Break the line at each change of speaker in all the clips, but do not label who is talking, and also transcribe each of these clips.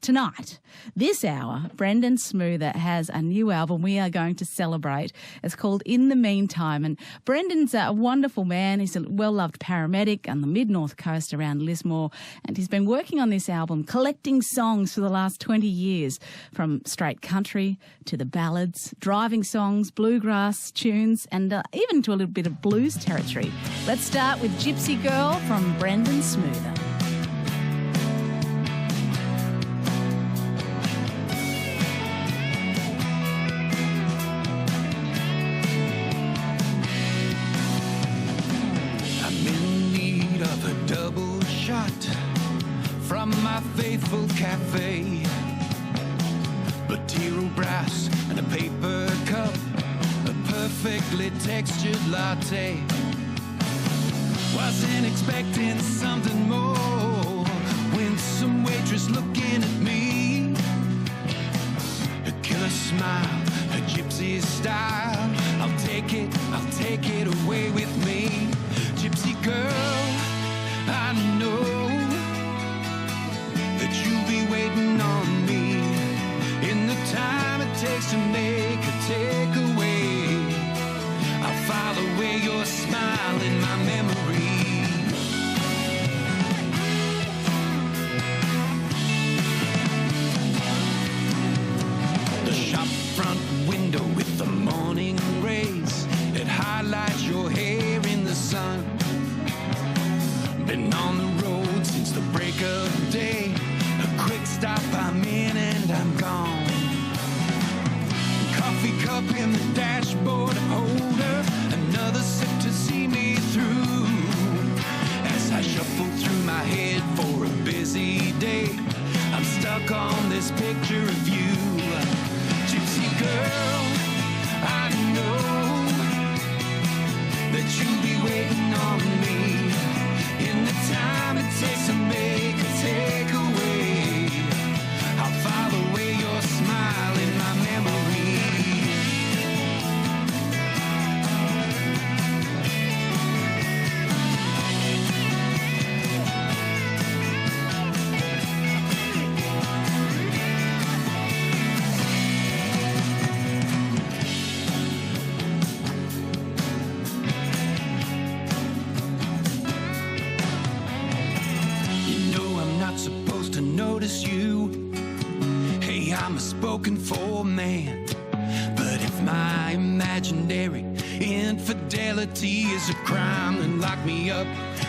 tonight, this hour, Brendan Smoother has a new album we are going to celebrate. It's called In the Meantime. And Brendan's a wonderful man. He's a well-loved paramedic on the mid-north coast around Lismore. And he's been working on this album, collecting songs for the last 20 years, from straight country to the ballads, driving songs, bluegrass tunes, and even to a little bit of blues territory. Let's start with Gypsy Girl from Brendan Smoother.
From my faithful cafe, Batiro brass and a paper cup, a perfectly textured latte. Wasn't expecting something more when some waitress looking at me, a killer smile, a gypsy style. I'll take it away with me. Gypsy girl, I know that you'll be waiting on me in the time it takes to make a takeaway. I'll file away your smile in my memory. The shop front window with the morning rays, it highlights your hair in the sun. Been on the road since the break of day. A quick stop, I'm in and I'm gone. Coffee cup in the dashboard holder, another sip to see me through. As I shuffle through my head for a busy day, I'm stuck on this picture of you. Gypsy girl, I know that you'll be waiting on me in the time it takes to make a takeaway. I'll file away your smile in my memory. You. Hey, I'm a spoken for man, but if my imaginary infidelity is a crime, then lock me up,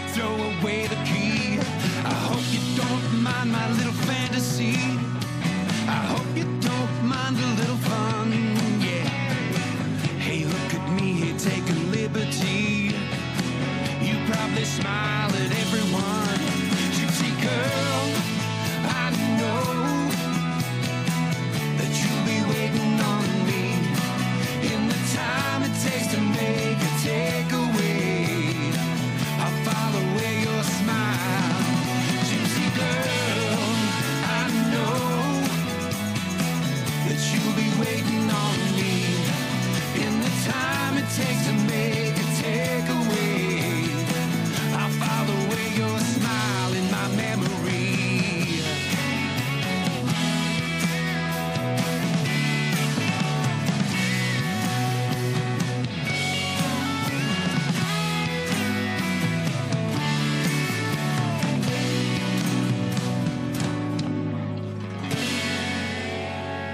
throw away the key. I hope you don't mind my little fantasy. I hope you don't mind a little fun, yeah. Hey, look at me here taking liberty. You probably smile at everyone. Gypsy girl, I know that you'll be waiting on me in the time it takes to make a takeaway. I'll file away your smile. Gypsy girl, I know that you'll be waiting on me in the time it takes to make a takeaway. I'll file away your smile in my memory.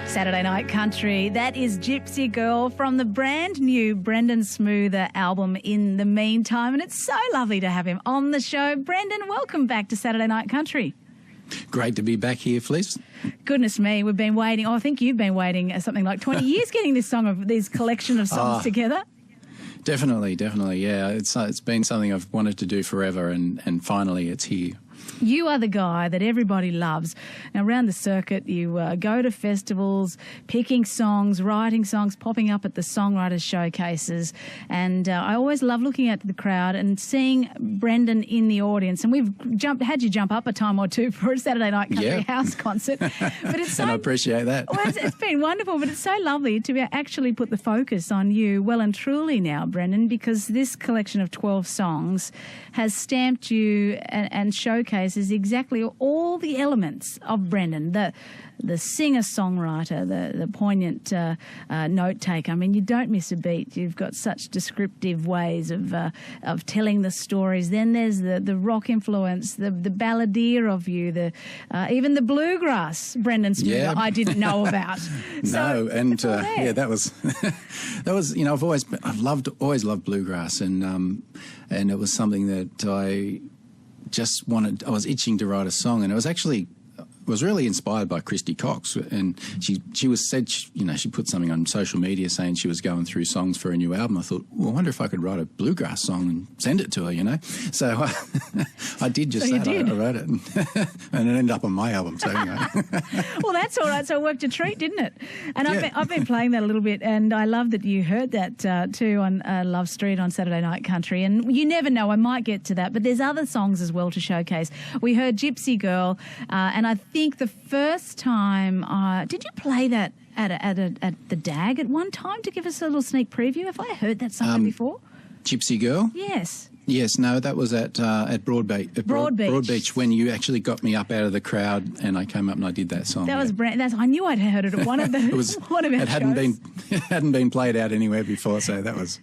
Saturday Night Country. That is Gypsy Girl from the brand new Brendan Smoother album In the Meantime. And it's so lovely to have him on the show. Brendan, welcome back to Saturday Night Country.
Great to be back here, Felice.
Goodness me, we've been waiting. I think you've been waiting something like 20 years getting this collection of songs together.
Definitely, yeah. It's been something I've wanted to do forever, and finally it's here.
You are the guy that everybody loves. Now, around the circuit, you go to festivals, picking songs, writing songs, popping up at the songwriter showcases. And I always love looking at the crowd and seeing Brendan in the audience. And we've had you jump up a time or two for a Saturday Night Country House concert. But it's so,
and I appreciate that.
Well, it's been wonderful, but it's so lovely to actually put the focus on you well and truly now, Brendan, because this collection of 12 songs has stamped you and showcased showcases exactly all the elements of Brendan, the singer-songwriter, the poignant note taker. I mean, you don't miss a beat. You've got such descriptive ways of telling the stories. Then there's the rock influence, the balladeer of you, even the bluegrass, Brendan Smoother,
Yeah.
I didn't know about.
No, and that was that was I've always loved bluegrass, and it was something that I just wanted. I was itching to write a song, and it was actually. Was really inspired by Christy Cox, and she put something on social media saying she was going through songs for a new album. I thought, well, I wonder if I could write a bluegrass song and send it to her, So I did just that. I wrote it, and it ended up on my album. So anyway.
Well, that's all right. So it worked a treat, didn't it? And I've been playing that a little bit, and I love that you heard that too on Love Street on Saturday Night Country. And you never know, I might get to that, but there's other songs as well to showcase. We heard Gypsy Girl, and I think the first time, did you play that at the DAG at one time to give us a little sneak preview? Have I heard that somewhere before?
Gypsy Girl?
Yes.
Yes, no, that was at Broadbeach. Broadbeach, when you actually got me up out of the crowd and I came up and I did that song.
That was I knew I'd heard it at one of the one of our shows.
It hadn't been played out anywhere before, so that was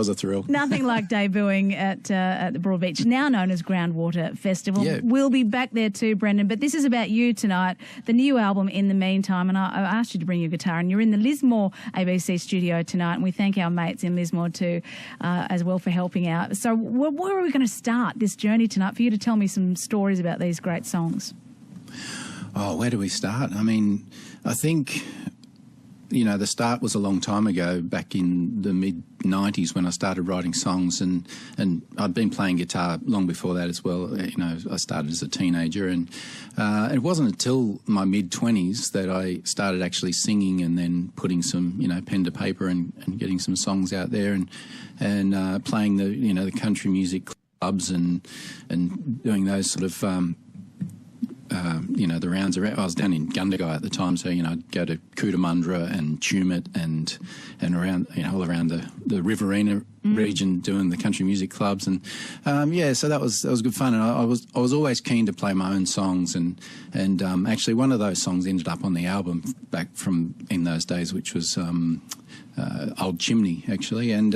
a thrill.
Nothing like debuting at the Broadbeach, now known as Groundwater Festival.
Yeah.
We'll be back there too, Brendan. But this is about you tonight, the new album In the Meantime. And I asked you to bring your guitar, and you're in the Lismore ABC studio tonight. And we thank our mates in Lismore too, as well, for helping out. So where are we going to start this journey tonight for you to tell me some stories about these great songs?
Oh, where do we start? I mean, I think, the start was a long time ago, back in the mid-90s when I started writing songs, and I'd been playing guitar long before that as well. I started as a teenager, and it wasn't until my mid-20s that I started actually singing and then putting some, pen to paper and getting some songs out there and playing the country music clubs and doing those sort of the rounds around. I was down in Gundagai at the time, so I'd go to Cootamundra and Tumut and around all around the Riverina region doing the country music clubs, and so that was good fun. And I was always keen to play my own songs, and actually one of those songs ended up on the album back from in those days, which was Old Chimney, actually. And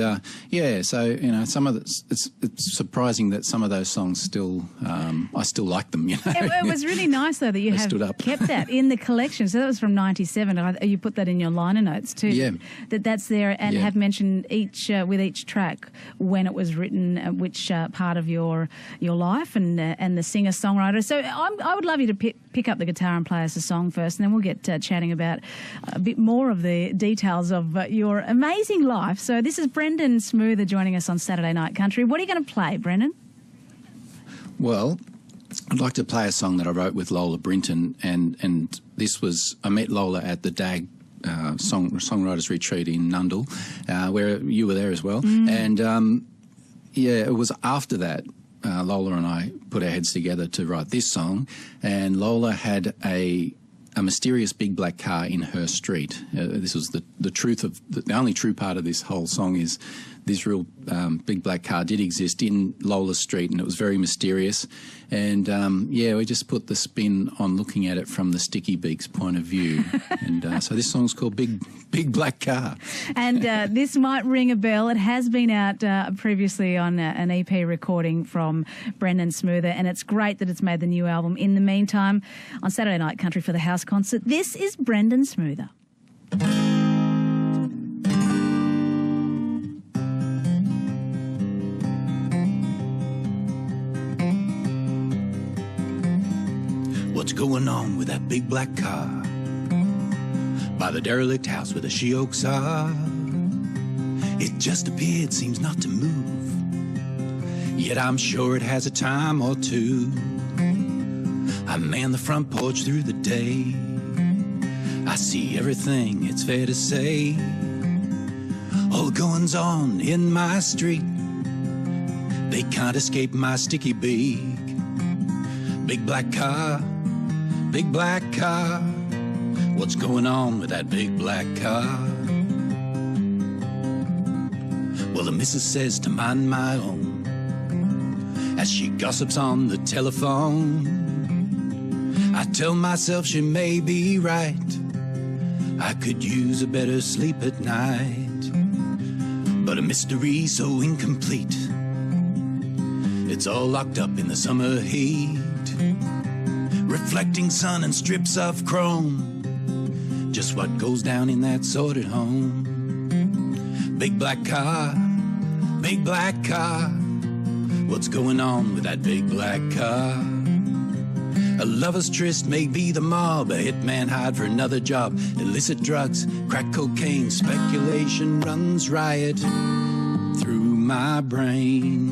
so some of it's surprising that some of those songs still I still like them.
It was really nice though that you have kept that in the collection. So that was from '97. You put that in your liner notes too.
Yeah,
that's there, and have mentioned with each track when it was written, which part of your life and the singer songwriter. So I would love you to pick up the guitar and play us a song first, and then we'll get chatting about a bit more of the details of your amazing life. So this is Brendan Smoother joining us on Saturday Night Country. What are you going to play, Brendan?
Well, I'd like to play a song that I wrote with Lola Brinton, and this was, I met Lola at the DAG Songwriters Retreat in Nundle, where you were there as well. And it was after that Lola and I put our heads together to write this song, and Lola had a mysterious big black car in her street. This was the truth of the only true part of this whole song is this real big black car did exist in Lola's street, and it was very mysterious. And we just put the spin on looking at it from the Sticky Beaks point of view. And so this song's called Big Black Car. And
this might ring a bell. It has been out previously on an EP recording from Brendan Smoother, and it's great that it's made the new album In the Meantime on Saturday Night Country for the House Concert. This is Brendan Smoother.
What's going on with that big black car by the derelict house where the she-oaks are? It just appeared, seems not to move, yet I'm sure it has a time or two. I man the front porch through the day, I see everything, it's fair to say. All the goings on in my street, they can't escape my sticky beak. Big black car, big black car, what's going on with that big black car? Well, the missus says to mind my own,
as she gossips on the telephone. I tell myself she may be right. I could use a better sleep at night. But a mystery so incomplete, it's all locked up in the summer heat. Reflecting sun and strips of chrome, just what goes down in that sordid home. Big black car, big black car. What's going on with that big black car? A lover's tryst may be the mob, a hitman hired for another job. Illicit drugs, crack cocaine, speculation runs riot through my brain.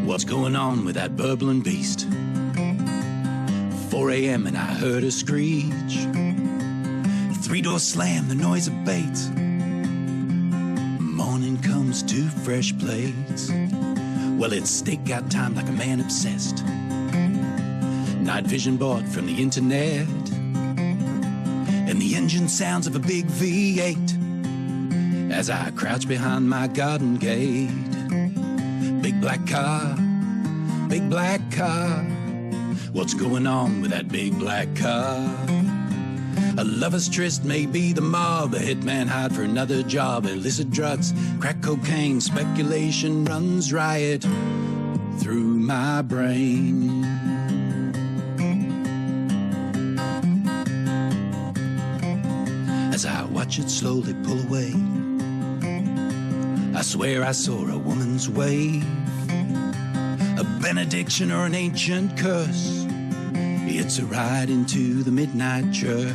What's going on with that burbling beast? 4 a.m. and I heard a screech. 3-door slam, the noise abates. Morning comes to fresh plates. Well, it's stakeout time like a man obsessed. Night vision bought from the internet. And the engine sounds of a big V8 as I crouch behind my garden gate. Big black car, big black car. What's going on with that big black car? A lover's tryst may be the mob, a hitman hired for another job. Illicit drugs, crack cocaine, speculation runs riot through my brain. As I watch it slowly pull away, I swear I saw a woman's wave, a benediction or an ancient curse. It's a ride into the midnight church.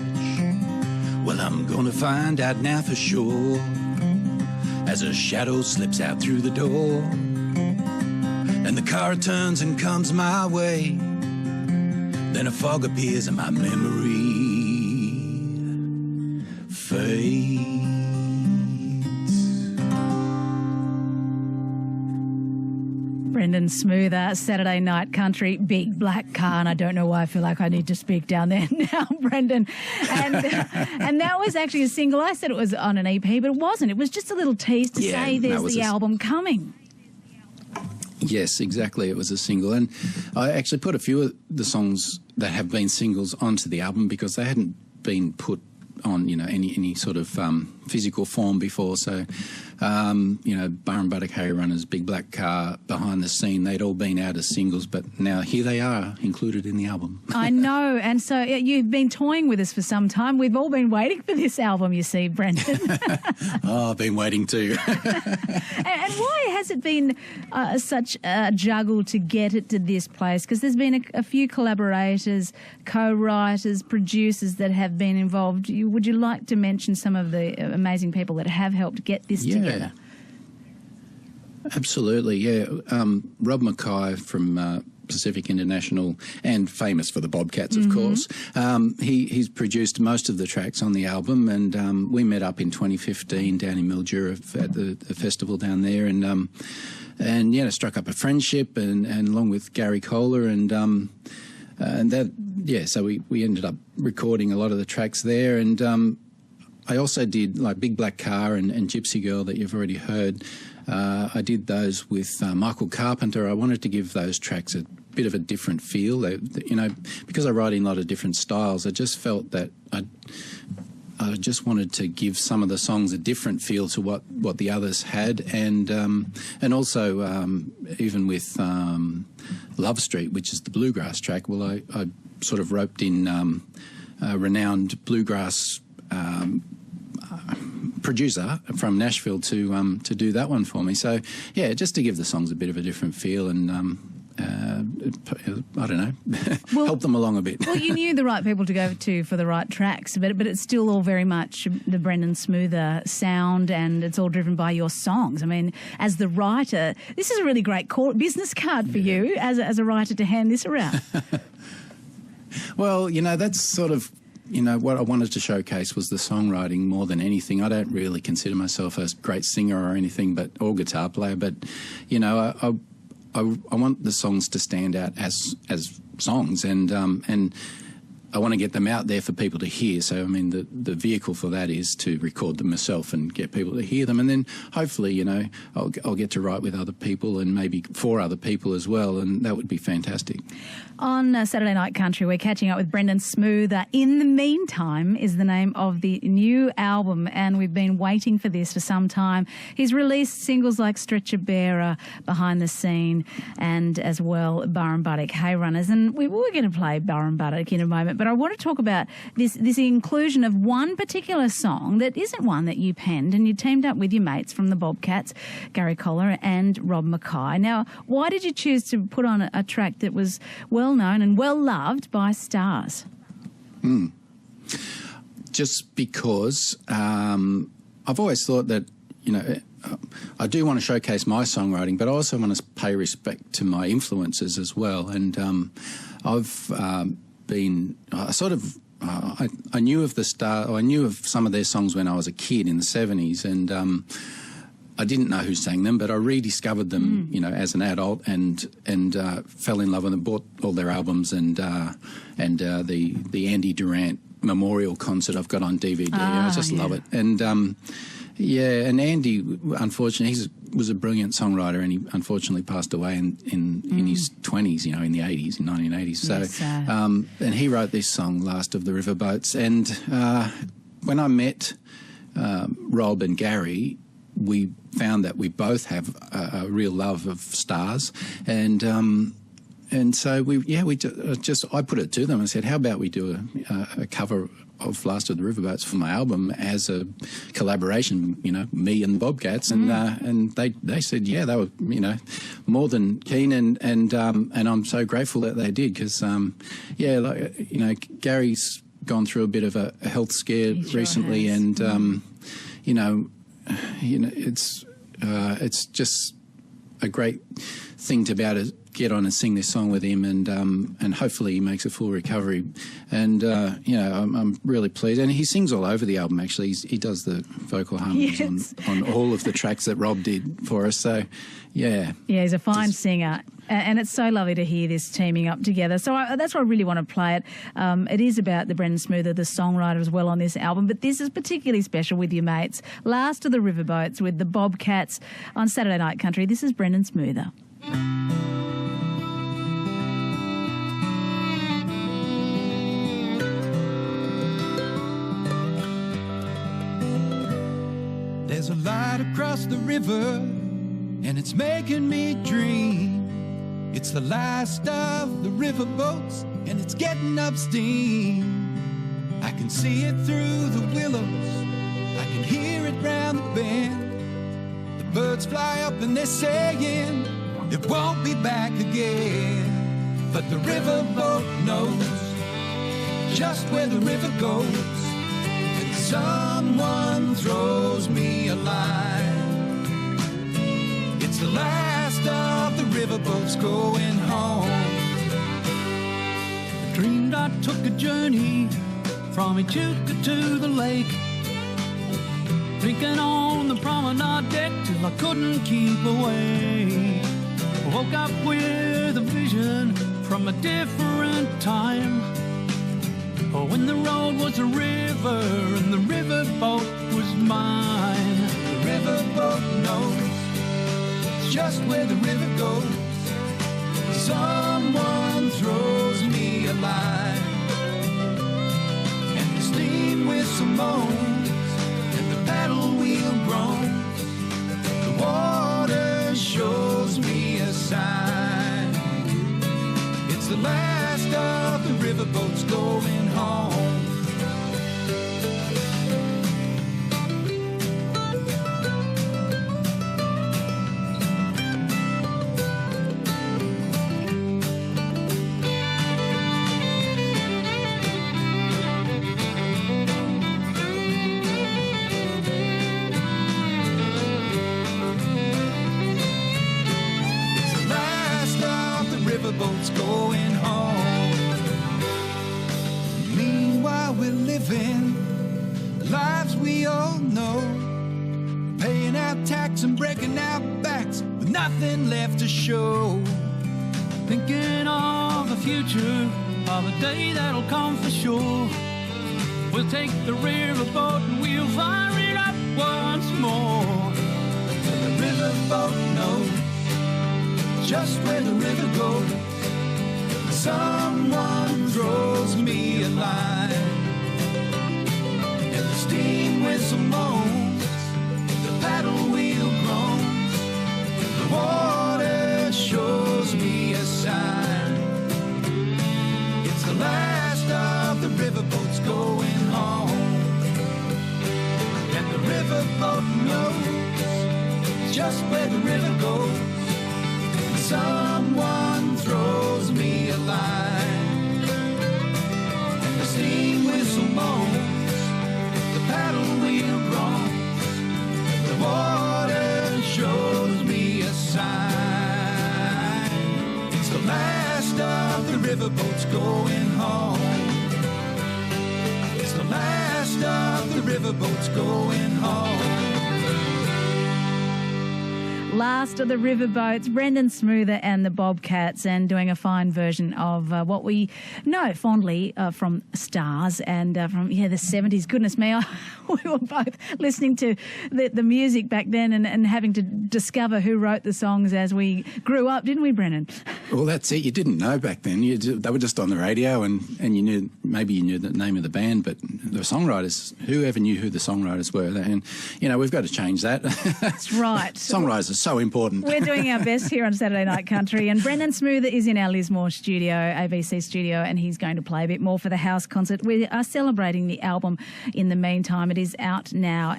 Well, I'm gonna find out now for sure, as a shadow slips out through the door, and the car turns and comes my way. Then a fog appears and my memory fades.
Brendan Smoother, Saturday Night Country, Big Black Car, and I don't know why I feel like I need to speak down there now, Brendan. And that was actually a single. I said it was on an EP, but it wasn't. It was just a little tease to say there's the album coming.
Yes, exactly. It was a single. And I actually put a few of the songs that have been singles onto the album because they hadn't been put on, any sort of physical form before. So, Bar and Buttock Hay Runners, Big Black Car, Behind the Scene, they'd all been out as singles, but now here they are, included in the album. I know, and so you've been toying with us for some time. We've all been waiting for this album, you see, Brendan. Oh, I've been waiting too.
And why has it been such a juggle to get it to this place? Because there's been a few collaborators, co-writers, producers that have been involved. Would you like to mention some of the amazing people that have helped get this together? Absolutely, yeah. Rob Mackay from Pacific International, and famous for the Bobcats, of course. He's produced most of the tracks on the album, and we met up in 2015 down in Mildura at the festival down there, and struck up a friendship, and along with Gary Kohler, and that, so we ended up recording a lot of the tracks there, and I also did like Big Black Car and Gypsy Girl that you've already heard. I did those with Michael Carpenter. I wanted to give those tracks a bit of a different feel. Because I write in a lot of different styles, I just felt that I just wanted to give some of the songs a different feel to what the others had, and also even with Love Street, which is the bluegrass track. Well, I sort of roped in renowned bluegrass producer from Nashville to do that one for me. So yeah, just to give the songs a bit of a different feel, and I don't know, help them along a bit. Well, you knew the right people to go to for the right tracks, but it's still all very much the Brendan Smoother sound, and it's all driven by your songs. I mean, as the writer, this is a really great business card for you as a writer to hand this around. Well, that's sort of, what I wanted to showcase was the songwriting more than anything. I don't really consider myself a great singer or anything, or guitar player, but, I want the songs to stand out as songs, and
I want to get them out there for people to hear. So, I mean, the vehicle for that is to record them myself and get people to hear them. And then hopefully, you know, I'll get to write with other people and maybe for other people as well. And that would be fantastic.
On Saturday Night Country, we're catching up with Brendan Smoother. In the Meantime is the name of the new album, and we've been waiting for this for some time. He's released singles like Stretcher Bearer, Behind the Scene, and as well Burrumbuttock Hay Runners. And we're going to play Burrumbuttock in a moment, but I want to talk about this inclusion of one particular song that isn't one that you penned, and you teamed up with your mates from the Bobcats, Gary Collar and Rob Mackay. Now, why did you choose to put on a track that was well known and well loved by stars?
Just because I've always thought that, you know, I do want to showcase my songwriting, but I also want to pay respect to my influences as well. And I've been, I knew of I knew of some of their songs when I was a kid in the 70s, and I didn't know who sang them, but I rediscovered them, you know, as an adult, and fell in love with them. Bought all their albums, and the Andy Durant memorial concert I've got on DVD. I just love it. And and Andy, unfortunately, he was a brilliant songwriter, and he unfortunately passed away in his 20s, you know, in the 80s, in 1980s. So, and he wrote this song, Last of the Riverboats. And when I met Rob and Gary, we found that we both have a real love of stars, and so I put it to them and said, how about we do a cover of Last of the Riverboats for my album as a collaboration, you know, me and the Bobcats, and they said, yeah, they were, you know, more than keen, and I'm so grateful that they did, because like, you know, Gary's gone through a bit of a health scare recently, and you know, it's just a great thing to be able to get on and sing this song with him, and hopefully he makes a full recovery. And you know, I'm really pleased. And he sings all over the album. Actually, he does the vocal harmonies on all of the tracks that Rob did for us. So, yeah, he's a fine
singer. And it's so lovely to hear this teaming up together. So that's why I really want to play it. It is about the Brendan Smoother, the songwriter, as well on this album. But this is particularly special with your mates. Last of the Riverboats with the Bobcats on Saturday Night Country. This is Brendan Smoother.
There's a light across the river, and it's making me dream. It's the last of the riverboats, and it's getting up steam. I can see it through the willows, I can hear it round the bend. The birds fly up and they're saying it won't be back again. But the riverboat knows just where the river goes, and someone throws me a line. It's the last of the riverboats going home.
I dreamed I took a journey from Echuca to the lake, drinking on the promenade deck till I couldn't keep away. Woke up with a vision from a different time, when the road was a river and the riverboat was mine.
The riverboat knows just where the river goes. Someone throws me a line, and the steam whistle moans, and the paddle wheel groans. The water shows me a sign. It's the last of the riverboats going home. Riverboats going home. Meanwhile we're living lives we all know, paying our tax and breaking our backs with nothing left to show.
thinking of the future, of a day that'll come for sure. We'll take the riverboat and we'll fire it up once more.
The riverboat knows just where the river goes. Someone throws me a line, and the steam whistle moans, the paddle wheel groans, the water shows me a sign. It's the last of the riverboats going home, and the riverboat knows just where the river goes. Someone throws me a line, and the steam whistle moans, the paddle wheel groans, the water shows me a sign. It's the last of the riverboats going home. It's the last of the riverboats going home.
Last of the riverboats, Brendan Smoother and the Bobcats, and doing a fine version of what we know fondly from Stars and from the 70s. Goodness me, we were both listening to the music back then and having to discover who wrote the songs as we grew up, didn't we, Brendan?
Well, that's it. You didn't know back then. They were just on the radio, and you knew, maybe you knew the name of the band, but the songwriters, whoever knew who the songwriters were. And, we've got to change that.
That's right.
Songwriters are so important.
We're doing our best here on Saturday Night Country, and Brendan Smoother is in our Lismore studio, ABC studio, and he's going to play a bit more for the house concert. We are celebrating the album In the Meantime. It is out now,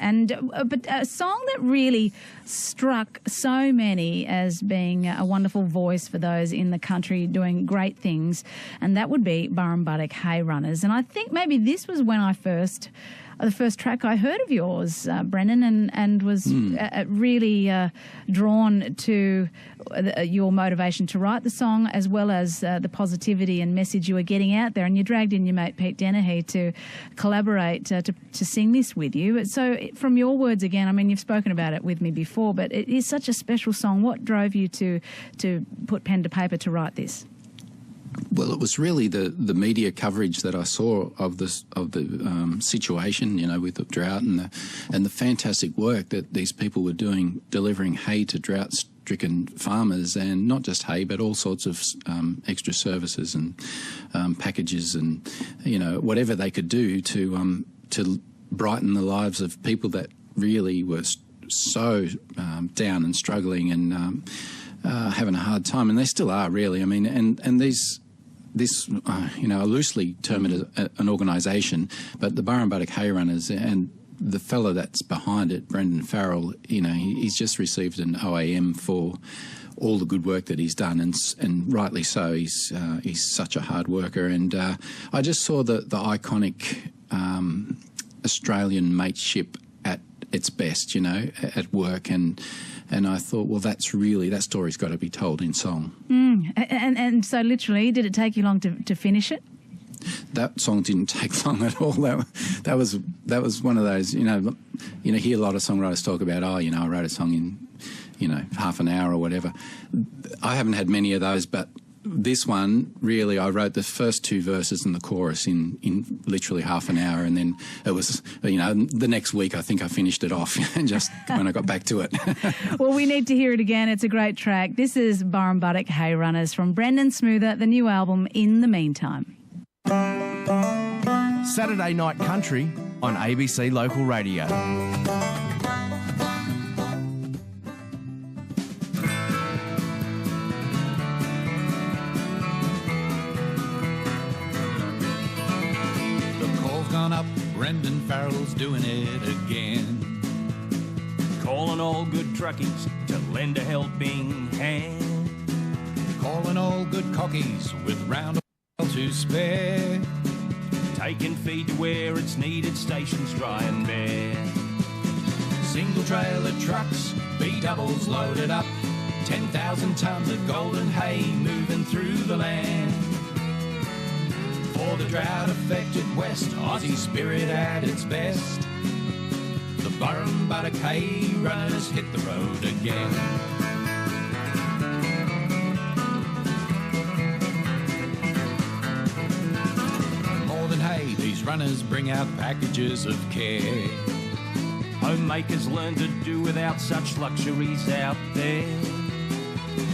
but a song that really struck so many as being a wonderful voice for those in the country doing great things, and that would be Burrumbuttock Hay Runners. And I think maybe this was when the first track I heard of yours, Brendan, and was really drawn to your motivation to write the song, as well as the positivity and message you were getting out there. And you dragged in your mate Pete Dennehy to collaborate to sing this with you. So from your words again, I mean, you've spoken about it with me before, but it is such a special song. What drove you to put pen to paper to write this?
Well, it was really the media coverage that I saw of the situation, with the drought and the fantastic work that these people were doing, delivering hay to drought-stricken farmers, and not just hay, but all sorts of extra services and packages, and whatever they could do to brighten the lives of people that really were so down and struggling and having a hard time, and they still are, really. I mean, and this I loosely term it as an organisation, but the Burrumbuttock Hay Runners, and the fellow that's behind it, Brendan Farrell, he's just received an OAM for all the good work that he's done, and rightly so. He's such a hard worker, and I just saw the iconic Australian mateship at its best, at work, and I thought, well, that story's got to be told in song.
And so literally, did it take you long to finish it?
That song didn't take long at all. That was one of those, hear a lot of songwriters talk about, I wrote a song in, half an hour or whatever. I haven't had many of those, but this one, really, I wrote the first two verses and the chorus in literally half an hour, and then it was, the next week I think I finished it off just when I got back to it.
Well, we need to hear it again. It's a great track. This is Burrumbuttock Hay Runners from Brendan Smoother, the new album In the Meantime.
Saturday Night Country on ABC Local Radio.
Up, Brendan Farrell's doing it again.
Calling all good truckies to lend a helping hand.
Calling all good cockies with round to spare.
Taking feed to where it's needed, stations dry and bare.
Single trailer trucks, B-doubles loaded up. 10,000 tons of golden hay moving through the land. For the drought-affected West, Aussie spirit at its best. The Burrumbuttock Hay Runners hit the road again.
runners bring out packages of care.
Homemakers learn to do without such luxuries out there.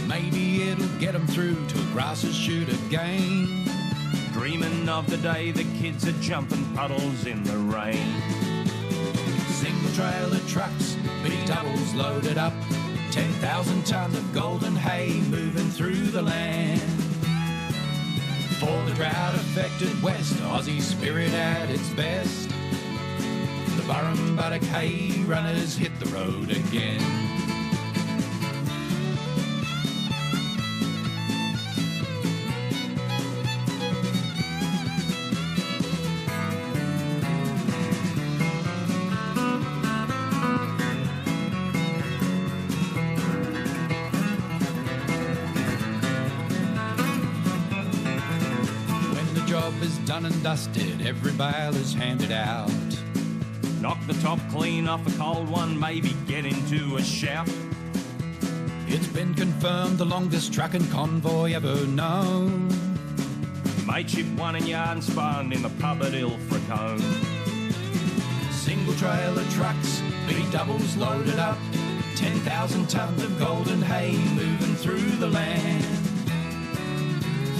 Maybe it'll get them through till grasses shoot again.
Dreaming of the day the kids are jumping puddles in the rain.
Single trailer trucks, big doubles loaded up, 10,000 tonne of golden hay moving through the land. For the drought-affected West, Aussie spirit at its best. The Burrumbuttock hay runners hit the road again. Is done and dusted, every bale is handed out.
Knock the top clean off a cold one, maybe get into a shout.
It's been confirmed the longest trucking convoy ever known.
Mateship one in yard and spun in the pub at Ilfracombe.
Single trailer trucks, big doubles loaded up, 10,000 tonnes of golden hay moving through the land.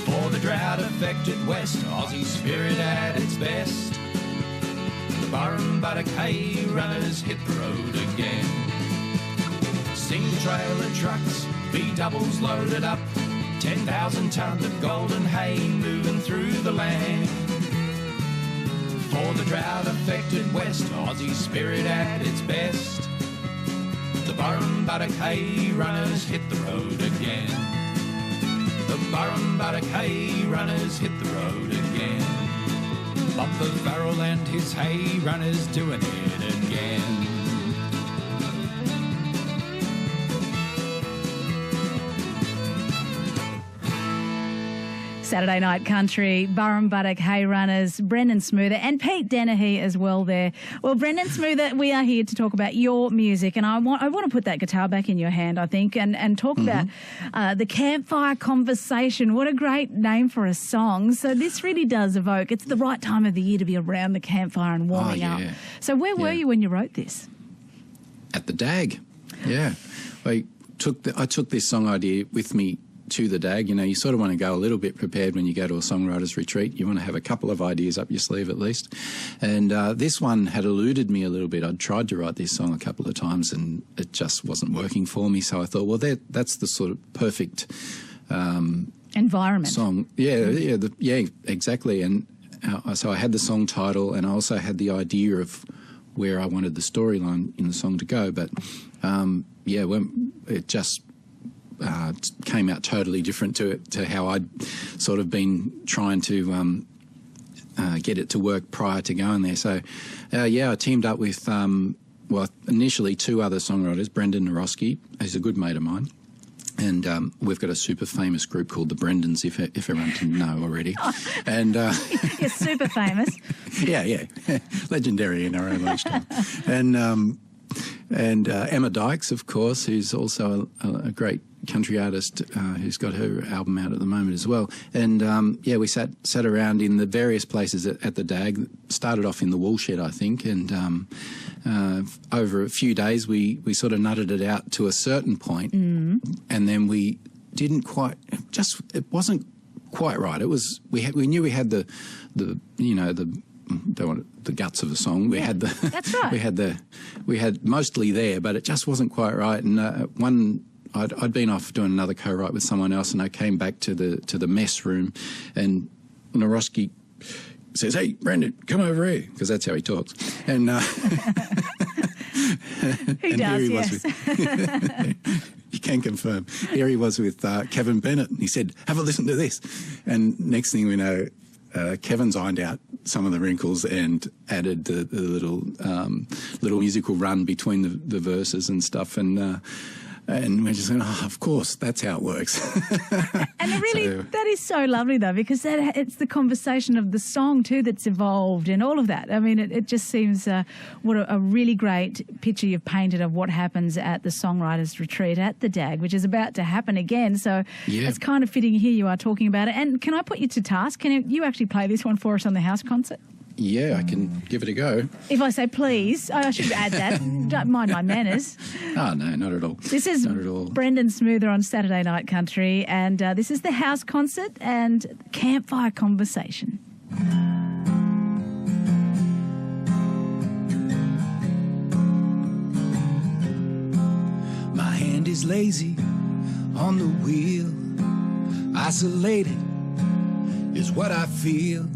For the drought-affected West, Aussie spirit at its best. The Burrumbuttock hay runners hit the road again. Single trailer trucks, B-doubles loaded up, 10,000 tonnes of golden hay moving through the land. For the drought-affected West, Aussie spirit at its best. The Burrumbuttock hay runners hit the road again. The Burrumbuttock hay runners hit the road again. Bumper Farrell and his hay runners doing it again.
Saturday Night Country, Burrumbuttock Hay Runners, Brendan Smoother and Pete Dennehy as well there. Well, Brendan Smoother, we are here to talk about your music, and I want to put that guitar back in your hand, I think, and talk about the Campfire Conversation. What a great name for a song. So this really does evoke, it's the right time of the year to be around the campfire and warming up. So where were you when you wrote this?
At the DAG, yeah. I took this song idea with me to the DAG. You know, you sort of want to go a little bit prepared when you go to a songwriter's retreat. You want to have a couple of ideas up your sleeve at least. And this one had eluded me a little bit. I'd tried to write this song a couple of times and it just wasn't working for me. So I thought, well, that's the sort of perfect
environment
song. Yeah, exactly. And so I had the song title and I also had the idea of where I wanted the storyline in the song to go. But when it just came out totally different to how I'd sort of been trying to get it to work prior to going there. So, I teamed up with, initially two other songwriters, Brendan Narosky, who's a good mate of mine, and we've got a super famous group called the Brendans, if everyone can know already. And
you're super famous.
Yeah, legendary in our own lifetime. And Emma Dykes, of course, who's also a great country artist who's got her album out at the moment as well. And, we sat around in the various places at the DAG. Started off in the Woolshed, I think, and over a few days we sort of nutted it out to a certain point, and then we didn't quite, it wasn't quite right. It was, we knew we had the guts of the song. We had the
that's right.
we had mostly there, but it just wasn't quite right. And I'd been off doing another co-write with someone else, and I came back to the mess room, and Narosky says, "Hey, Brendan, come over here," because that's how he talks. And
he does, yes.
You can confirm. Here he was with Kevin Bennett, and he said, "Have a listen to this." And next thing we know, Kevin's ironed out some of the wrinkles and added the little musical run between the verses and stuff, and we're just going, of course, that's how it works.
And that is so lovely, though, because it's the conversation of the song, too, that's evolved and all of that. I mean, it just seems what a really great picture you've painted of what happens at the Songwriters Retreat at the DAG, which is about to happen again. So it's kind of fitting here you are talking about it. And can I put you to task? Can you actually play this one for us on the house concert?
Yeah, I can give it a go.
If I say please, I should add that. Don't mind my manners.
Oh, no, not at all.
This is
not at all.
Brendan Smoother on Saturday Night Country, and this is the house concert and campfire conversation.
My hand is lazy on the wheel. Isolated is what I feel.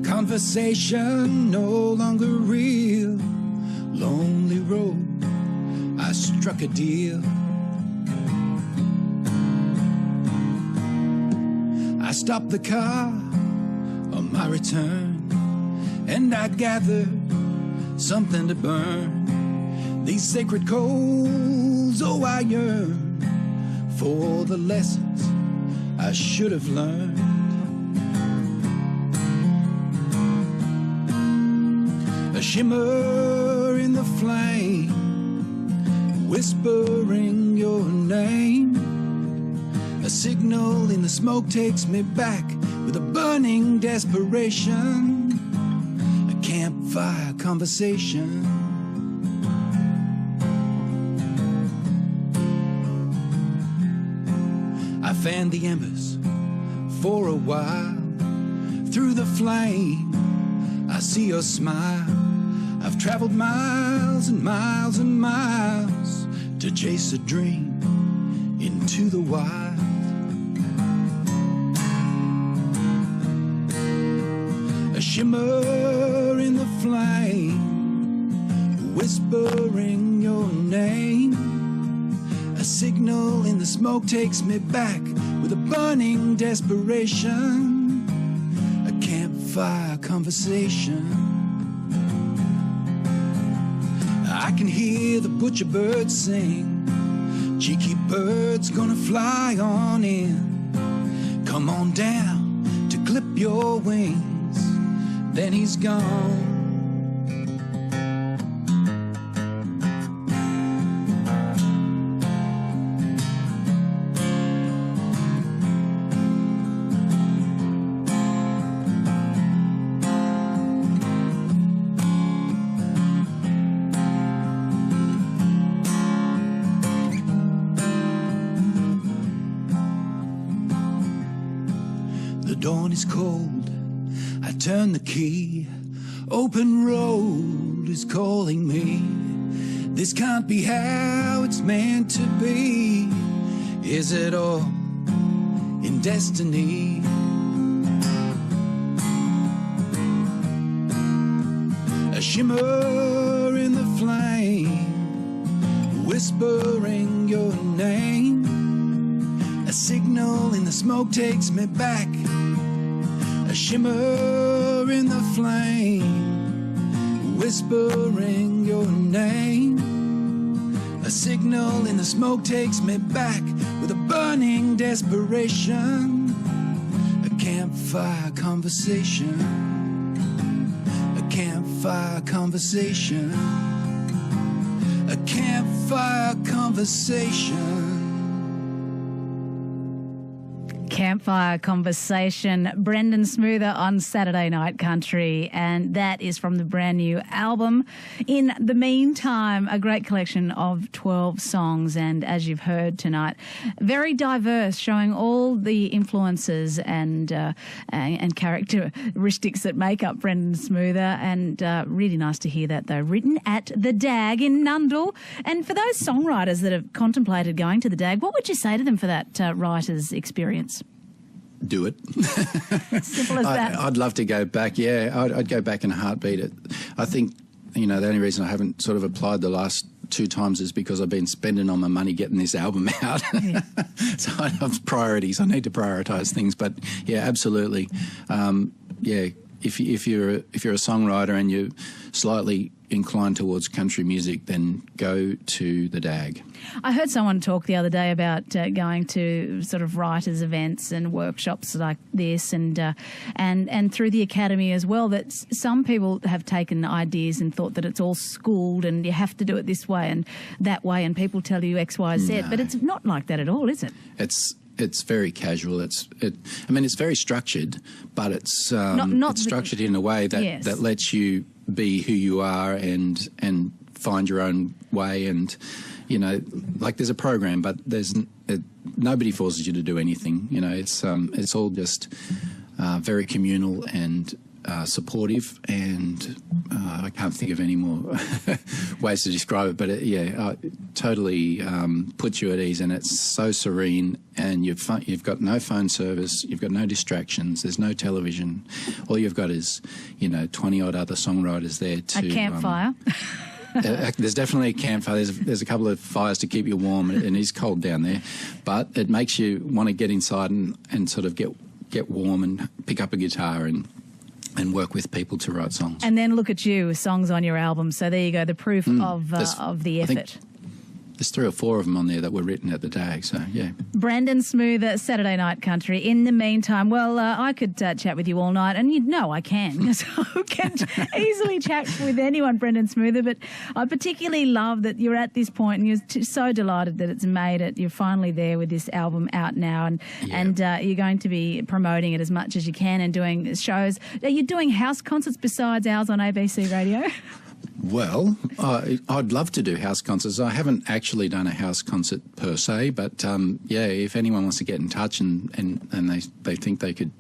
Conversation no longer real. Lonely road, I struck a deal. I stopped the car on my return, and I gathered something to burn. These sacred coals, oh, I yearn for the lessons I should have learned. A shimmer in the flame, whispering your name. A signal in the smoke takes me back with a burning desperation. A campfire conversation. I fanned the embers for a while. Through the flame, I see your smile. I've traveled miles and miles and miles to chase a dream into the wild. A shimmer in the flame, whispering your name. A signal in the smoke takes me back with a burning desperation. A campfire conversation. I can hear the butcher birds sing. Cheeky bird's gonna fly on in. Come on down to clip your wings. Then he's gone. The dawn is cold, I turn the key. Open road is calling me. This can't be how it's meant to be. Is it all in destiny? A shimmer in the flame, whispering your name. A signal in the smoke takes me back. A shimmer in the flame, whispering your name. A signal in the smoke takes me back with a burning desperation. A campfire conversation. A campfire conversation. A campfire conversation.
Campfire Conversation, Brendan Smoother on Saturday Night Country, and that is from the brand new album. In the meantime, a great collection of 12 songs, and as you've heard tonight, very diverse, showing all the influences and characteristics that make up Brendan Smoother, and really nice to hear that, though. Written at the DAG in Nundle. And for those songwriters that have contemplated going to the DAG, what would you say to them for that writer's experience?
Do it.
Simple as that.
I'd love to go back. Yeah, I'd go back in a heartbeat. I think, the only reason I haven't sort of applied the last 2 times is because I've been spending all my money getting this album out. Yeah. So I have priorities. I need to prioritise things. But yeah, absolutely. If you're a songwriter and you're slightly inclined towards country music, then go to the DAG.
I heard someone talk the other day about going to sort of writers' events and workshops like this, and through the academy as well. That some people have taken ideas and thought that it's all schooled and you have to do it this way and that way, and people tell you X, Y, Z.
No.
But it's not like that at all, is it?
it's very casual. It's very structured, but it's
Not
structured in a way that
Yes.
that lets you be who you are and find your own way. And like there's a program, but nobody forces you to do anything. It's all just very communal and supportive, and I can't think of any more ways to describe it, but it totally puts you at ease, and it's so serene, and you've got no phone service, you've got no distractions, there's no television. All you've got is 20-odd other songwriters there to...
A campfire.
There's definitely a campfire. There's a couple of fires to keep you warm, and it is cold down there, but it makes you want to get inside and sort of get warm and pick up a guitar and work with people to write songs.
And then look at you, songs on your album. So there you go, the proof of the effort.
There's 3 or 4 of them on there that were written at the DAG, so yeah.
Brendan Smoother, Saturday Night Country. In the meantime, well, I could chat with you all night, and you'd know I can, because I can easily chat with anyone, Brendan Smoother, but I particularly love that you're at this point and you're so delighted that it's made it. You're finally there with this album out now, and you're going to be promoting it as much as you can and doing shows. Are you doing house concerts besides ours on ABC Radio?
Well, I'd love to do house concerts. I haven't actually done a house concert per se, but if anyone wants to get in touch and they think they could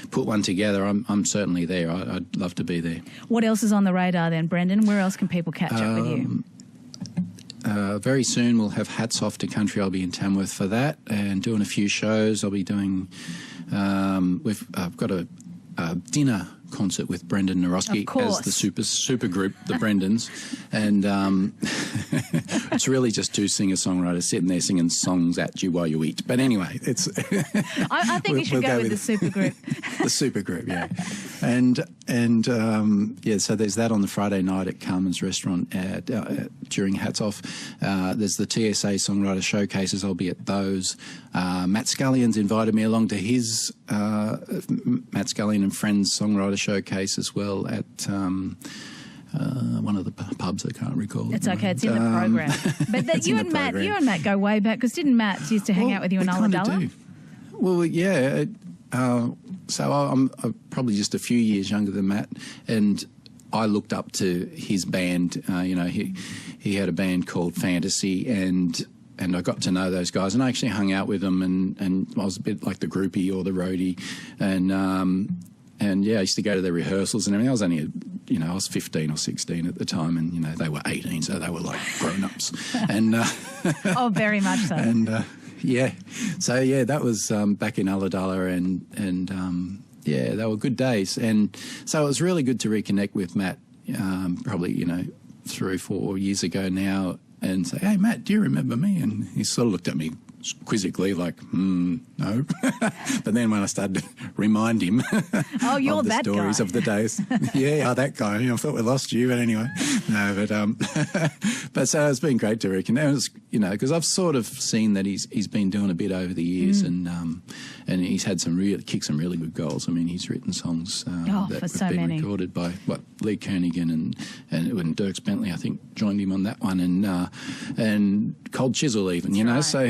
put one together, I'm certainly there. I'd love to be there.
What else is on the radar then, Brendan? Where else can people catch up with you?
Very soon we'll have Hats Off to Country. I'll be in Tamworth for that and doing a few shows. I'll be doing... I've got a dinner concert with Brendan Narosky as the super group, the Brendans, and it's really just 2 singer-songwriters sitting there singing songs at you while you eat. But anyway, it's...
I think you should go with the super group.
The super group, yeah. And so there's that on the Friday night at Carmen's Restaurant during Hats Off. There's the TSA Songwriter Showcases. I'll be at those. Matt Scullion's invited me along to his Matt Scullion and Friends Songwriter Showcase as well at one of the pubs. I can't recall.
It's okay. It's in the program. But you and Matt go way back, because didn't Matt used to hang out with you in Ulladulla? Well,
yeah. So I'm probably just a few years younger than Matt, and I looked up to his band. He had a band called Fantasy, and I got to know those guys, and I actually hung out with them, and I was a bit like the groupie or the roadie, and I used to go to their rehearsals and everything. I was only, I was 15 or 16 at the time, and they were 18, so they were like grown-ups, and
oh, very much so.
And that was back in Ulladulla, and they were good days, and so it was really good to reconnect with Matt, probably 3 or 4 years ago now, and say, "Hey, Matt, do you remember me?" And he sort of looked at me quizzically, like, no. But then when I started to remind him
oh, you're
of the
that
stories
guy.
of the days, that guy. I thought we lost you, but anyway, no. But so it's been great to reconnect. Because I've sort of seen that he's been doing a bit over the years, and he's had kicked some really good goals. I mean, he's written songs that have been recorded by Lee Kernaghan and Dirks Bentley, I think, joined him on that one, and Cold Chisel even.
Right.
So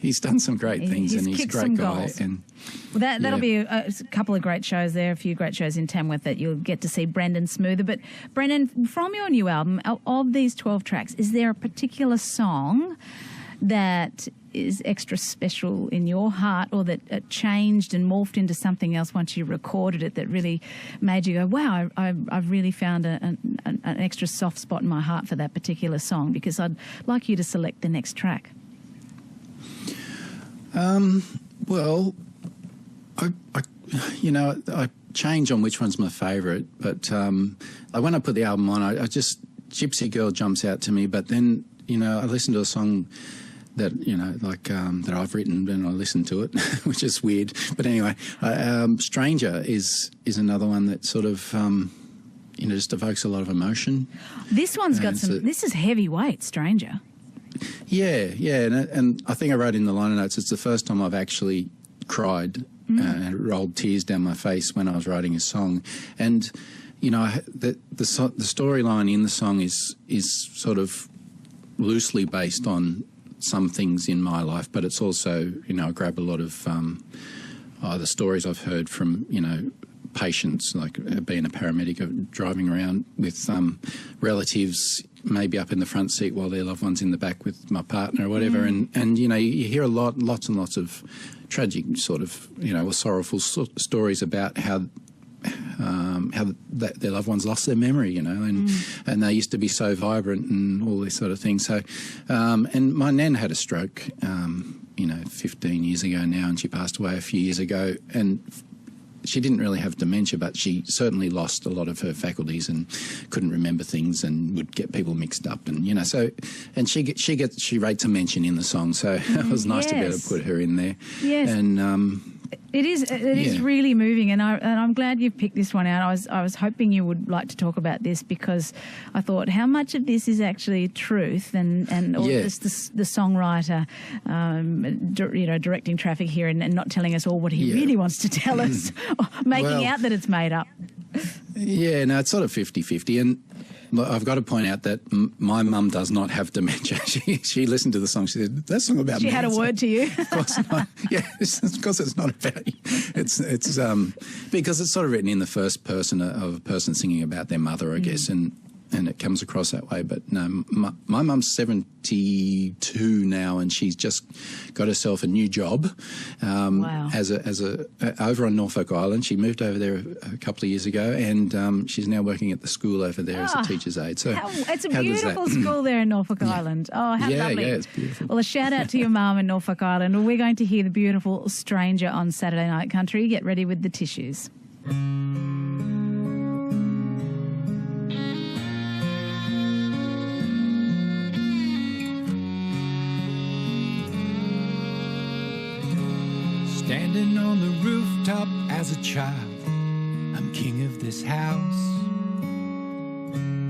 he's done some great things, and he's a great guy.
Goals.
And
that'll be a couple of great shows there, a few great shows in Tamworth that you'll get to see Brendan Smoother. But Brendan, from your new album, of these 12 tracks, is there a particular song that is extra special in your heart, or that changed and morphed into something else once you recorded it, that really made you go, wow, I've really found an extra soft spot in my heart for that particular song? Because I'd like you to select the next track.
Well, I change on which one's my favourite, but when I put the album on, I just, Gypsy Girl jumps out to me, but then, I listen to a song that, that I've written, and I listen to it, which is weird. But anyway, Stranger is another one that sort of, just evokes a lot of emotion.
This one's got this is heavyweight, Stranger.
Yeah, and I think I wrote in the liner notes, it's the first time I've actually cried and rolled tears down my face when I was writing a song. And, the storyline in the song is sort of loosely based on some things in my life, but it's also, I grab a lot of the stories I've heard from, patients, like being a paramedic, driving around with relatives maybe up in the front seat while their loved one's in the back with my partner or whatever. And you hear lots and lots of tragic sort of, or sorrowful stories about how their loved ones lost their memory, and they used to be so vibrant and all this sort of thing. So, and my nan had a stroke, 15 years ago now, and she passed away a few years ago, and she didn't really have dementia, but she certainly lost a lot of her faculties and couldn't remember things and would get people mixed up, and so, and she rates a mention in the song, so it was nice to be able to put her in there.
Yes.
And
It is really moving, and I'm glad you've picked this one out. I was hoping you would like to talk about this, because I thought how much of this is actually truth and or just the songwriter, directing traffic here and not telling us all what he really wants to tell us, or making out that it's made up.
Yeah, no, it's sort of 50-50, and I've got to point out that my mum does not have dementia. She listened to the song. She said, "That song about me."
She had a word to you.
Of course not. Yeah, of course it's not about you. It's because it's sort of written in the first person of a person singing about their mother, I guess, and it comes across that way. But no, my mum's 72 now, and she's just got herself a new job.
Wow.
As a over on Norfolk Island. She moved over there a couple of years ago, and she's now working at the school over there as a teacher's aide. So
it's a beautiful school there in Norfolk Island. Oh, how lovely.
Yeah, it's beautiful.
Well, a shout out to your mum in Norfolk Island. Well, we're going to hear the beautiful Stranger on Saturday Night Country. Get ready with the tissues.
Standing on the rooftop as a child, I'm king of this house.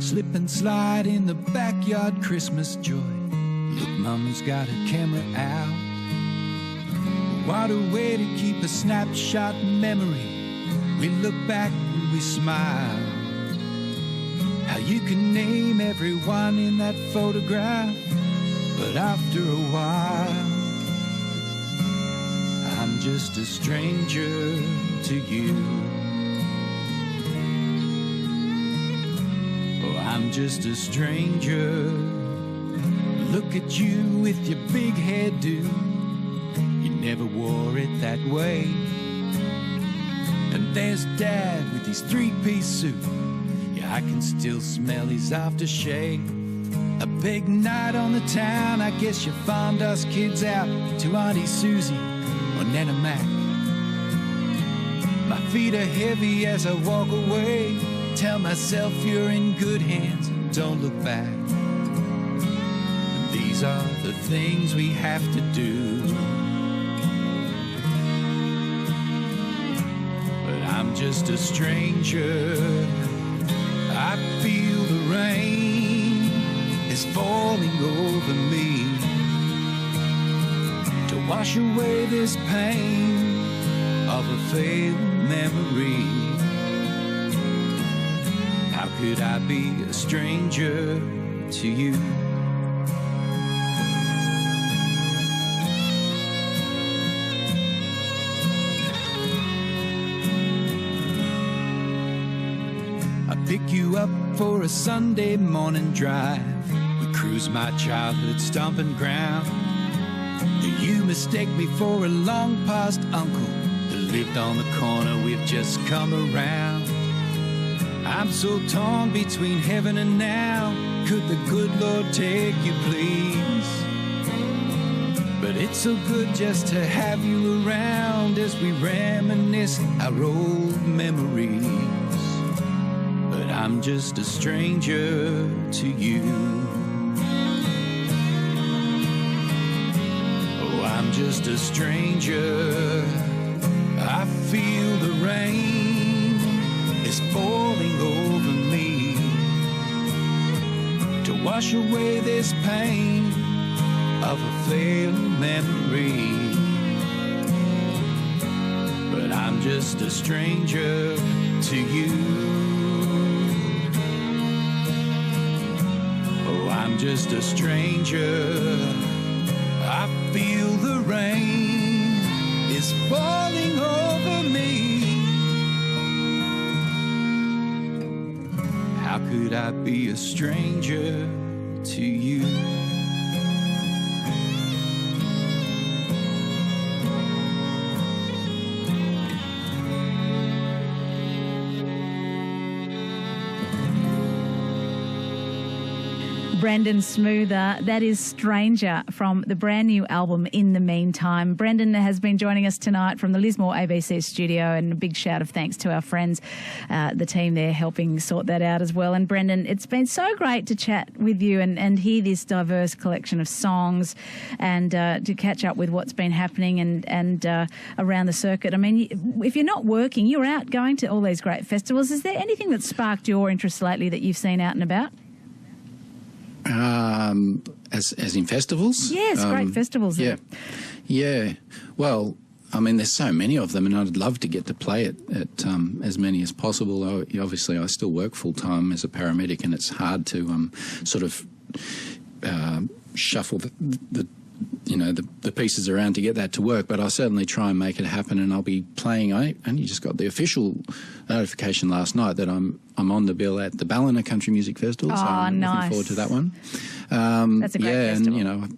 Slip and slide in the backyard, Christmas joy. Look, Mama's got her camera out. What a way to keep a snapshot memory. We look back and we smile. How you can name everyone in that photograph, but after a while, I'm just a stranger to you. Oh, I'm just a stranger. Look at you with your big hairdo. You never wore it that way. And there's Dad with his three-piece suit. Yeah, I can still smell his aftershave. A big night on the town, I guess you farmed us kids out to Auntie Susie or Nana Mac. My feet are heavy as I walk away. Tell myself you're in good hands and don't look back. And these are the things we have to do. But I'm just a stranger. I feel the rain is falling over me to wash away this pain of a failed memory. How could I be a stranger to you? I pick you up for a Sunday morning drive. We cruise my childhood stomping ground. Do you mistake me for a long past uncle that lived on the corner we've just come around? I'm so torn between heaven and now. Could the good Lord take you, please? But it's so good just to have you around as we reminisce our old memories. But I'm just a stranger to you. Oh, I'm just a stranger. I feel the rain is falling over me to wash away this pain of a failed memory. But I'm just a stranger to you. Oh, I'm just a stranger. feel the rain is falling over me. How could I be a stranger to you?
Brendan Smoother, that is Stranger from the brand new album In the Meantime. Brendan has been joining us tonight from the Lismore ABC studio, and a big shout of thanks to our friends, the team there helping sort that out as well. And Brendan, it's been so great to chat with you and hear this diverse collection of songs and to catch up with what's been happening and around the circuit. I mean, if you're not working, you're out going to all these great festivals. Is there anything that sparked your interest lately that you've seen out and about?
As in festivals?
Yes, great festivals.
Yeah. Well, I mean, there's so many of them, and I'd love to get to play at as many as possible. Obviously, I still work full time as a paramedic, and it's hard to sort of shuffle the pieces around to get that to work. But I'll certainly try and make it happen, and I'll be playing. I only just got the official notification last night that I'm on the bill at the Ballina Country Music Festival. So I'm looking forward to that one.
That's a great festival.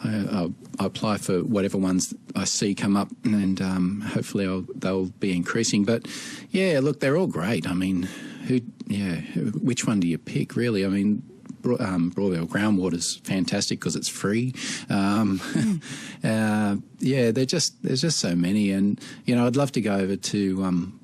And I apply for whatever ones I see come up, and hopefully they'll be increasing. But yeah, look, they're all great. I mean, which one do you pick, really? I mean, Broadvale Groundwater's fantastic because it's free. There's just so many, and I'd love to go over to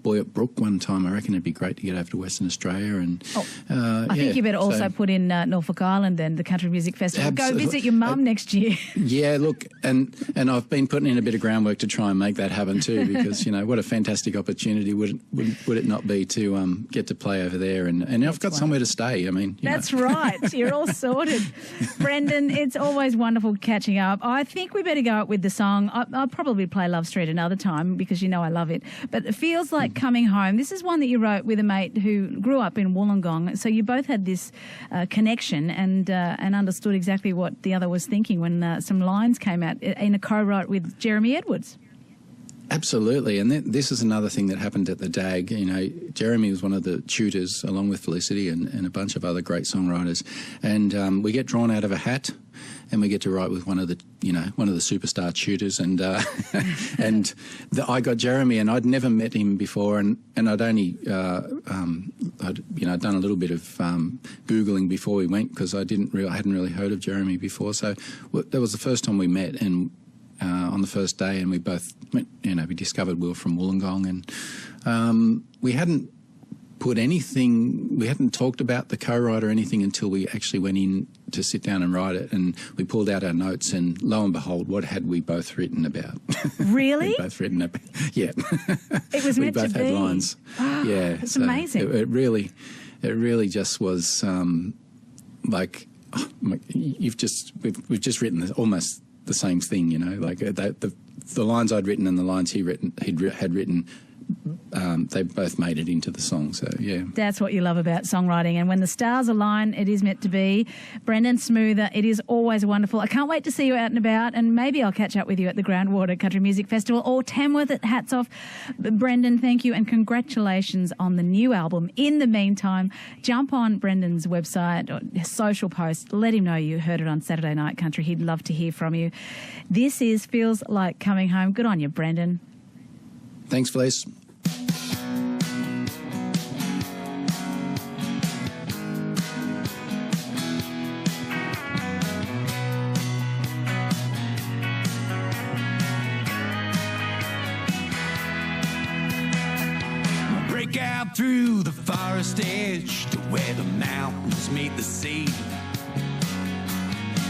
Boyup Brook one time. I reckon it'd be great to get over to Western Australia. And
I think you better also put in Norfolk Island then, the Country Music Festival. Go visit your mum next year.
Yeah, look, and I've been putting in a bit of groundwork to try and make that happen too, because what a fantastic opportunity would it not be to get to play over there, and I've got somewhere to stay. I mean,
that's right. You're all sorted. Brendan, it's always wonderful catching up. I think we better go out with the song. I'll probably play Love Street another time because I love it. But it feels like coming home. This is one that you wrote with a mate who grew up in Wollongong. So you both had this connection and understood exactly what the other was thinking when some lines came out in a co-write with Jeremy Edwards.
Absolutely, and this is another thing that happened at the DAG. Jeremy was one of the tutors, along with Felicity and a bunch of other great songwriters, and we get drawn out of a hat, and we get to write with one of the superstar tutors, and I got Jeremy, and I'd never met him before, and I'd only I'd done a little bit of googling before we went because I hadn't really heard of Jeremy before, so that was the first time we met, and on the first day, and we both went, we discovered we were from Wollongong, and we hadn't talked about the co-write or anything until we actually went in to sit down and write it, and we pulled out our notes, and lo and behold, what had we both written about?
Really?
We'd both written about, yeah.
It was meant to be.
We both had lines. Yeah.
It's amazing.
It really just was we've just written almost the same thing, the lines I'd written and the lines he'd written, they both made it into the song. So yeah, that's
what you love about songwriting. And when the stars align, it is meant to be. Brendan Smoother, it is always wonderful. I can't wait to see you out and about, and maybe I'll catch up with you at the Groundwater Country Music Festival or Tamworth at Hats Off. Brendan, thank you, and congratulations on the new album. In the meantime, jump on Brendan's website or social post, let him know you heard it on Saturday Night Country. He'd love to hear from you. This feels like coming home. Good on you, Brendan.
Thanks, Felice.
Break out through the forest edge to where the mountains meet the sea.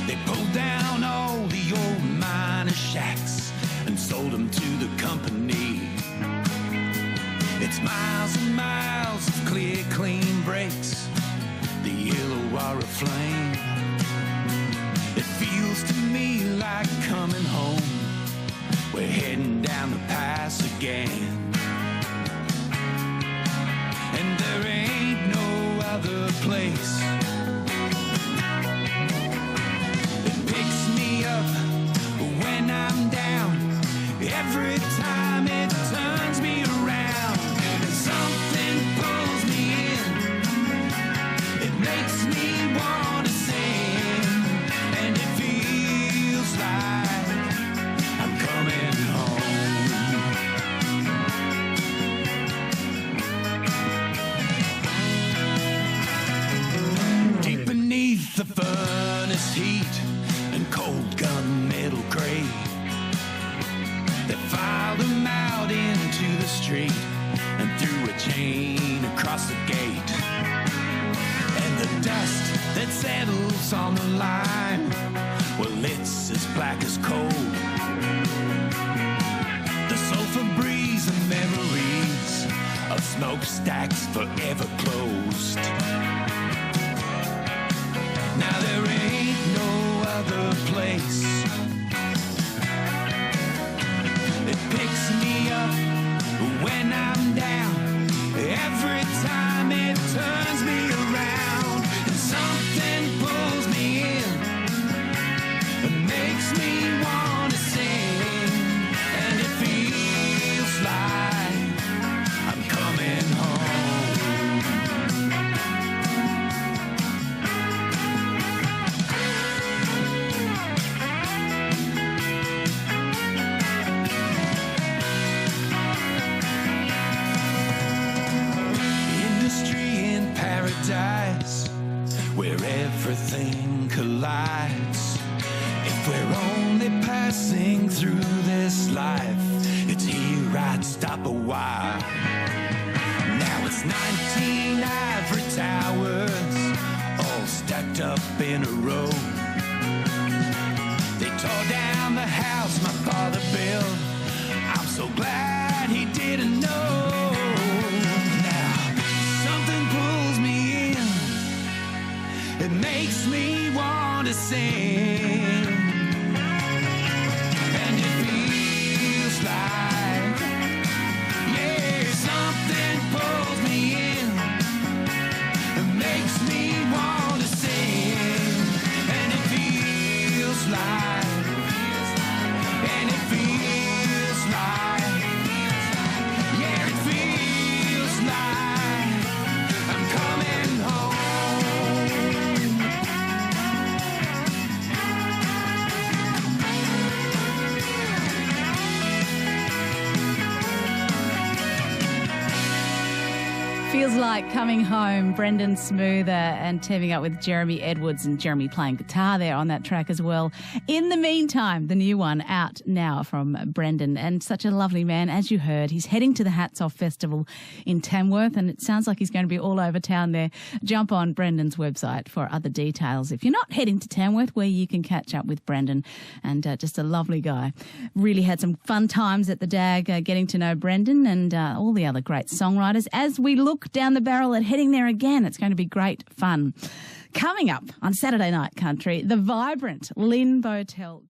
They pulled down all the old miner shacks and sold them to the company. It's miles and miles of clear, clean breaks, the Illawarra flame. It feels to me like coming home. We're heading down the pass again. And there ain't no other place. It picks me up when retreat and threw a chain across the gate. And the dust that settles on the line, well, it's as black as coal. The sulfur breeze and memories of smokestacks forever closed. Now there ain't no other place. It picks me up when I'm down. Every time it turns me around, and something pulls me in and makes me want to sing. And it feels like I'm coming home. Where everything collides. If we're only passing through this life, it's here I'd stop a while. Now it's 19 ivory towers, all stacked up in a row. They tore down the house my father built. I'm so glad he didn't know. It makes me want to sing, and it feels like, yeah, something pulls me in. It makes me want to sing, and it feels like, and it feels like, yeah, it feels like I'm coming home.
Feels like coming home. Brendan Smoother and teaming up with Jeremy Edwards, and Jeremy playing guitar there on that track as well. In the Meantime, the new one out now from Brendan, and such a lovely man. As you heard, he's heading to the Hats Off Festival in Tamworth, and it sounds like he's going to be all over town there. Jump on Brendan's website for other details if you're not heading to Tamworth, where you can catch up with Brendan, and just a lovely guy. Really had some fun times at the DAG getting to know Brendan and all the other great songwriters. As we look down the barrel at heading there again, it's going to be great fun. Coming up on Saturday Night Country, the vibrant Lynn Botel.